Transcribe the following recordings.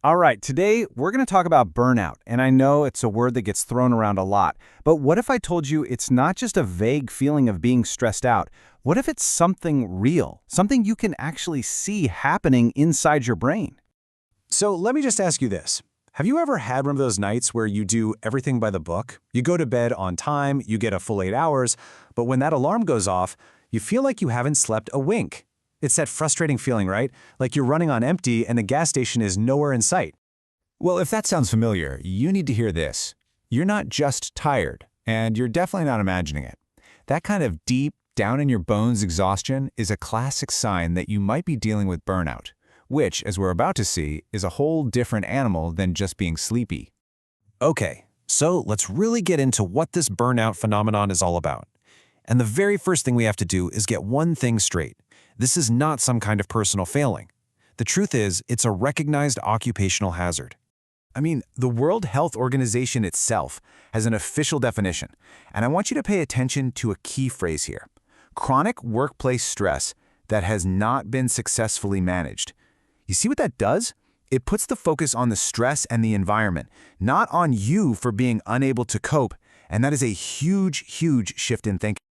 All right, today we're going to talk about burnout, and I know it's a word that gets thrown around a lot, but what if I told you it's not just a vague feeling of being stressed out? What if it's something real, something you can actually see happening inside your brain? So let me just ask you this. Have you ever had one of those nights where you do everything by the book? You go to bed on time, you get a full 8 hours, but when that alarm goes off, you feel like you haven't slept a wink. It's that frustrating feeling, right? Like you're running on empty and the gas station is nowhere in sight. Well, if that sounds familiar, you need to hear this. You're not just tired, and you're definitely not imagining it. That kind of deep, down-in-your-bones exhaustion is a classic sign that you might be dealing with burnout, which, as we're about to see, is a whole different animal than just being sleepy. Okay, so let's really get into what this burnout phenomenon is all about. And the very first thing we have to do is get one thing straight. This is not some kind of personal failing. The truth is, it's a recognized occupational hazard. I mean, the World Health Organization itself has an official definition, and I want you to pay attention to a key phrase here. Chronic workplace stress that has not been successfully managed. You see what that does? It puts the focus on the stress and the environment, not on you for being unable to cope, and that is a huge, huge shift in thinking.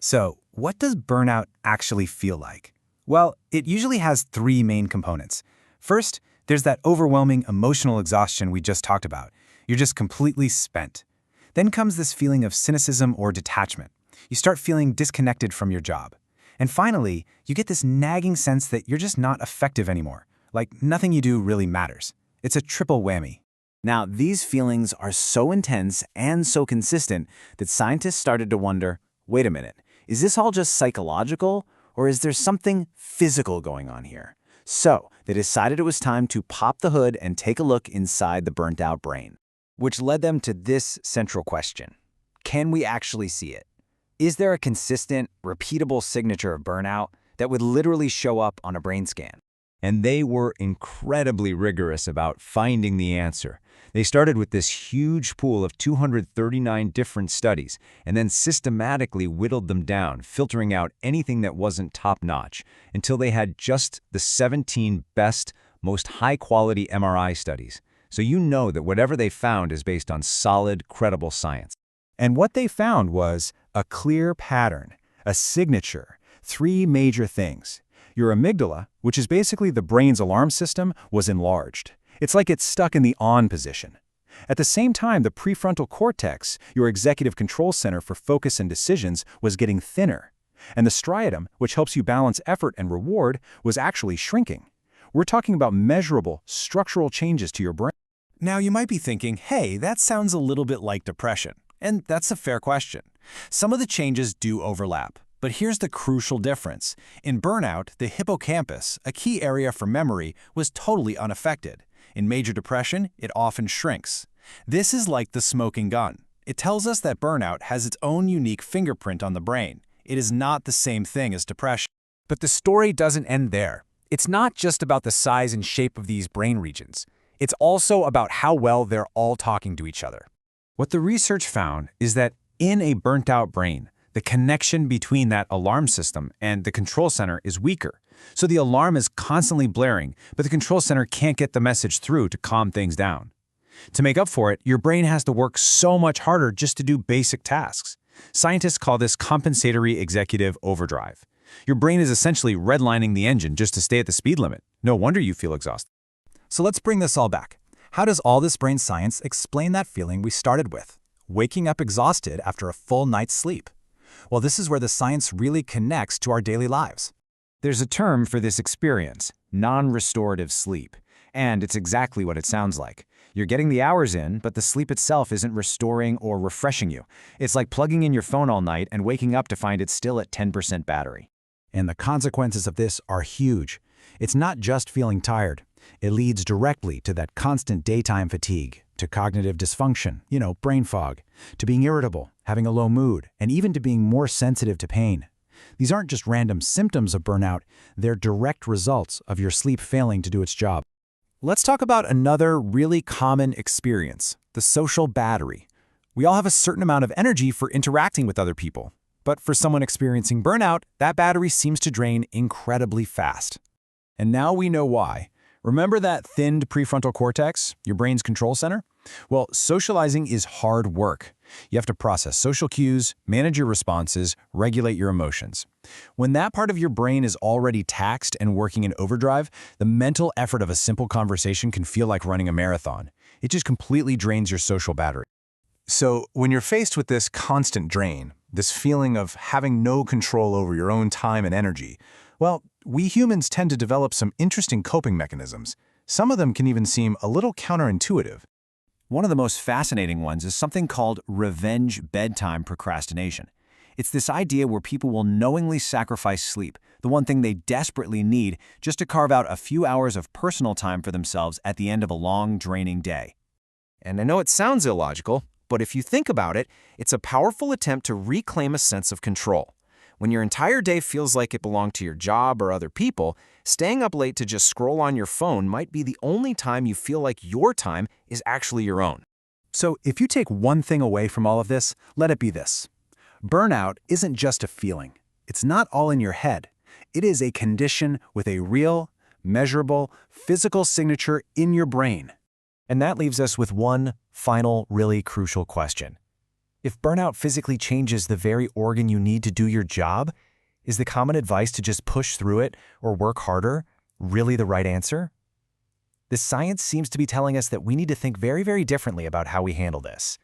So, what does burnout actually feel like? Well, it usually has three main components. First, there's that overwhelming emotional exhaustion we just talked about. You're just completely spent. Then comes this feeling of cynicism or detachment. You start feeling disconnected from your job. And finally, you get this nagging sense that you're just not effective anymore, like nothing you do really matters. It's a triple whammy. Now, these feelings are so intense and so consistent that scientists started to wonder, wait a minute, is this all just psychological? Or is there something physical going on here? So, they decided it was time to pop the hood and take a look inside the burnt-out brain. Which led them to this central question. Can we actually see it? Is there a consistent, repeatable signature of burnout that would literally show up on a brain scan? And they were incredibly rigorous about finding the answer. They started with this huge pool of 239 different studies and then systematically whittled them down, filtering out anything that wasn't top-notch, until they had just the 17 best, most high-quality MRI studies. So you know that whatever they found is based on solid, credible science. And what they found was a clear pattern, a signature, three major things. Your amygdala, which is basically the brain's alarm system, was enlarged. It's like it's stuck in the on position. At the same time, the prefrontal cortex, your executive control center for focus and decisions, was getting thinner. And the striatum, which helps you balance effort and reward, was actually shrinking. We're talking about measurable, structural changes to your brain. Now you might be thinking, hey, that sounds a little bit like depression. And that's a fair question. Some of the changes do overlap. But here's the crucial difference. In burnout, the hippocampus, a key area for memory, was totally unaffected. In major depression, it often shrinks. This is like the smoking gun. It tells us that burnout has its own unique fingerprint on the brain. It is not the same thing as depression. But the story doesn't end there. It's not just about the size and shape of these brain regions. It's also about how well they're all talking to each other. What the research found is that in a burnt-out brain, the connection between that alarm system and the control center is weaker. So the alarm is constantly blaring, but the control center can't get the message through to calm things down. To make up for it, your brain has to work so much harder just to do basic tasks. Scientists call this compensatory executive overdrive. Your brain is essentially redlining the engine just to stay at the speed limit. No wonder you feel exhausted. So let's bring this all back. How does all this brain science explain that feeling we started with? Waking up exhausted after a full night's sleep. Well, this is where the science really connects to our daily lives. There's a term for this experience, non-restorative sleep, and it's exactly what it sounds like. You're getting the hours in, but the sleep itself isn't restoring or refreshing you. It's like plugging in your phone all night and waking up to find it's still at 10% battery. And the consequences of this are huge. It's not just feeling tired. It leads directly to that constant daytime fatigue, to cognitive dysfunction, brain fog, to being irritable, having a low mood, and even to being more sensitive to pain. These aren't just random symptoms of burnout, they're direct results of your sleep failing to do its job. Let's talk about another really common experience, the social battery. We all have a certain amount of energy for interacting with other people, but for someone experiencing burnout, that battery seems to drain incredibly fast. And now we know why. Remember that thinned prefrontal cortex, your brain's control center? Well, socializing is hard work. You have to process social cues, manage your responses, regulate your emotions. When that part of your brain is already taxed and working in overdrive, the mental effort of a simple conversation can feel like running a marathon. It just completely drains your social battery. So when you're faced with this constant drain, this feeling of having no control over your own time and energy, well, we humans tend to develop some interesting coping mechanisms. Some of them can even seem a little counterintuitive. One of the most fascinating ones is something called revenge bedtime procrastination. It's this idea where people will knowingly sacrifice sleep, the one thing they desperately need, just to carve out a few hours of personal time for themselves at the end of a long, draining day. And I know it sounds illogical, but if you think about it, it's a powerful attempt to reclaim a sense of control. When your entire day feels like it belonged to your job or other people, staying up late to just scroll on your phone might be the only time you feel like your time is actually your own. So if you take one thing away from all of this, let it be this. Burnout isn't just a feeling. It's not all in your head. It is a condition with a real, measurable, physical signature in your brain. And that leaves us with one final, really crucial question. If burnout physically changes the very organ you need to do your job, is the common advice to just push through it or work harder really the right answer? The science seems to be telling us that we need to think very, very differently about how we handle this.